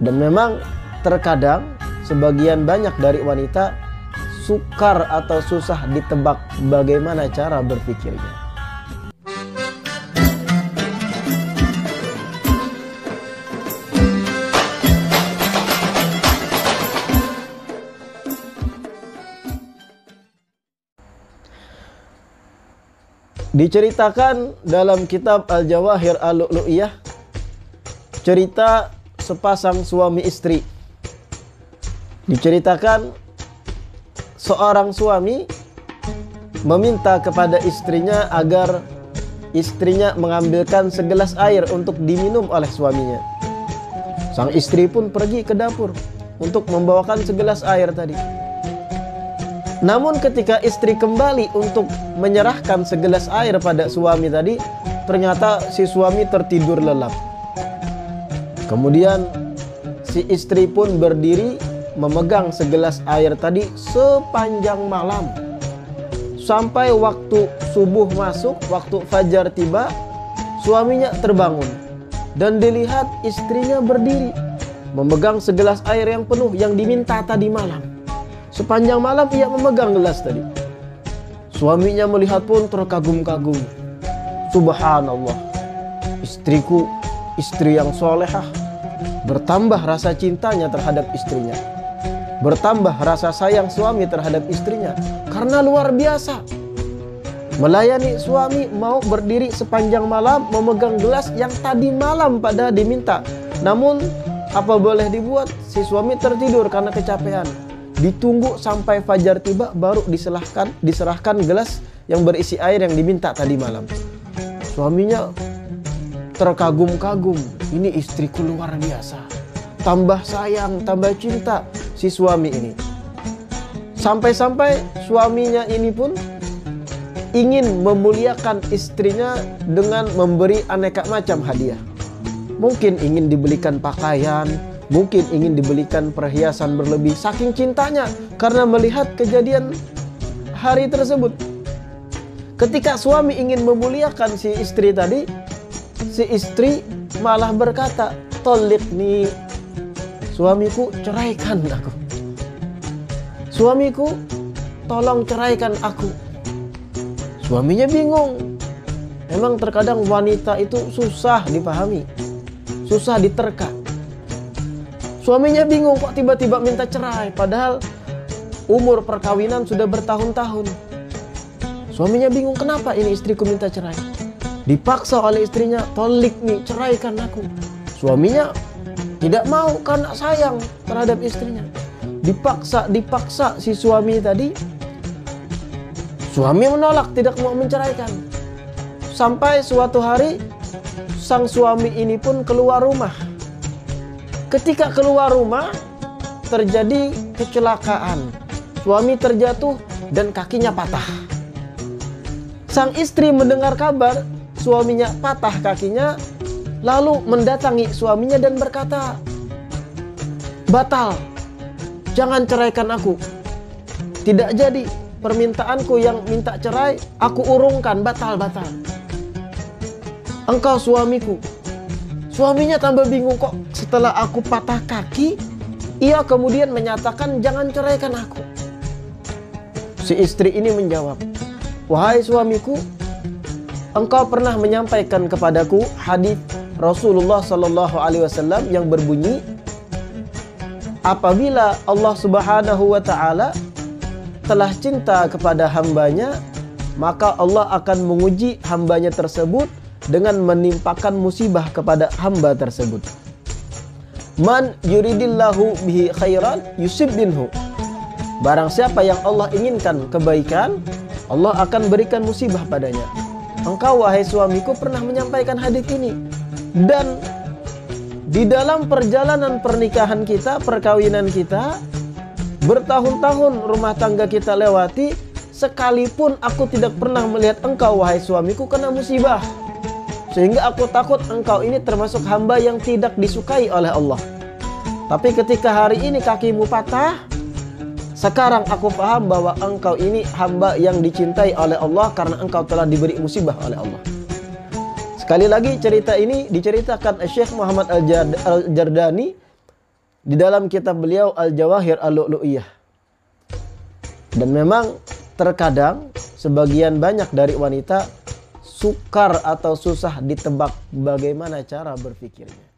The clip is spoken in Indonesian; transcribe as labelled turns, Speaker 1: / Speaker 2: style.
Speaker 1: Dan memang terkadang sebagian banyak dari wanita sukar atau susah ditebak bagaimana cara berpikirnya. Diceritakan dalam kitab Al-Jawahir Al-Lu'lu'iyah, cerita sepasang suami istri. Diceritakan seorang suami meminta kepada istrinya agar istrinya mengambilkan segelas air untuk diminum oleh suaminya. Sang istri pun pergi ke dapur untuk membawakan segelas air tadi. Namun ketika istri kembali untuk menyerahkan segelas air pada suami tadi, ternyata si suami tertidur lelap. Kemudian si istri pun berdiri memegang segelas air tadi sepanjang malam. Sampai waktu subuh masuk, waktu fajar tiba, suaminya terbangun dan dilihat istrinya berdiri memegang segelas air yang penuh yang diminta tadi malam. Sepanjang malam ia memegang gelas tadi. Suaminya melihat pun terkagum-kagum. Subhanallah, istriku istri yang solehah. Bertambah rasa cintanya terhadap istrinya, bertambah rasa sayang suami terhadap istrinya. Karena luar biasa melayani suami, mau berdiri sepanjang malam memegang gelas yang tadi malam pada diminta. Namun apa boleh dibuat, si suami tertidur karena kecapean. Ditunggu sampai fajar tiba baru diserahkan gelas yang berisi air yang diminta tadi malam. Suaminya terkagum-kagum, ini istriku luar biasa. Tambah sayang, tambah cinta si suami ini. Sampai-sampai suaminya ini pun ingin memuliakan istrinya dengan memberi aneka macam hadiah. Mungkin ingin dibelikan pakaian, mungkin ingin dibelikan perhiasan berlebih, saking cintanya karena melihat kejadian hari tersebut. Ketika suami ingin memuliakan si istri tadi, si istri malah berkata, "Toliqni, suamiku ceraikan aku. Suamiku, tolong ceraikan aku." Suaminya bingung. Memang terkadang wanita itu susah dipahami, susah diterka. Suaminya bingung, kok tiba-tiba minta cerai, padahal umur perkawinan sudah bertahun-tahun. Suaminya bingung, kenapa ini istriku minta cerai. Dipaksa oleh istrinya, "Tolik nih, ceraikan aku." Suaminya tidak mau karena sayang terhadap istrinya. Dipaksa si suami tadi. Suami menolak, tidak mau menceraikan. Sampai suatu hari sang suami ini pun keluar rumah. Ketika keluar rumah, terjadi kecelakaan. Suami terjatuh dan kakinya patah. Sang istri mendengar kabar suaminya patah kakinya, lalu mendatangi suaminya dan berkata, "Batal, jangan ceraikan aku. Tidak jadi, permintaanku yang minta cerai, aku urungkan, batal. Engkau suamiku." Suaminya tambah bingung, kok setelah aku patah kaki, ia kemudian menyatakan jangan ceraikan aku. Si istri ini menjawab, "Wahai suamiku, engkau pernah menyampaikan kepadaku hadis Rasulullah SAW yang berbunyi, apabila Allah Subhanahu wa Ta'ala telah cinta kepada hambanya, maka Allah akan menguji hambanya tersebut dengan menimpakan musibah kepada hamba tersebut. Man yuridillahu bihi khairan yusib binhu. Barang siapa yang Allah inginkan kebaikan, Allah akan berikan musibah padanya. Engkau wahai suamiku pernah menyampaikan hadis ini. Dan di dalam perjalanan pernikahan kita, perkawinan kita, bertahun-tahun rumah tangga kita lewati, sekalipun aku tidak pernah melihat engkau wahai suamiku kena musibah. Sehingga aku takut engkau ini termasuk hamba yang tidak disukai oleh Allah. Tapi ketika hari ini kakimu patah, sekarang aku paham bahwa engkau ini hamba yang dicintai oleh Allah karena engkau telah diberi musibah oleh Allah. Sekali lagi cerita ini diceritakan Syekh Muhammad Al-Jardani di dalam kitab beliau Al-Jawahir Al-Lu'lu'iyah. Dan memang terkadang sebagian banyak dari wanita sukar atau susah ditebak bagaimana cara berpikirnya.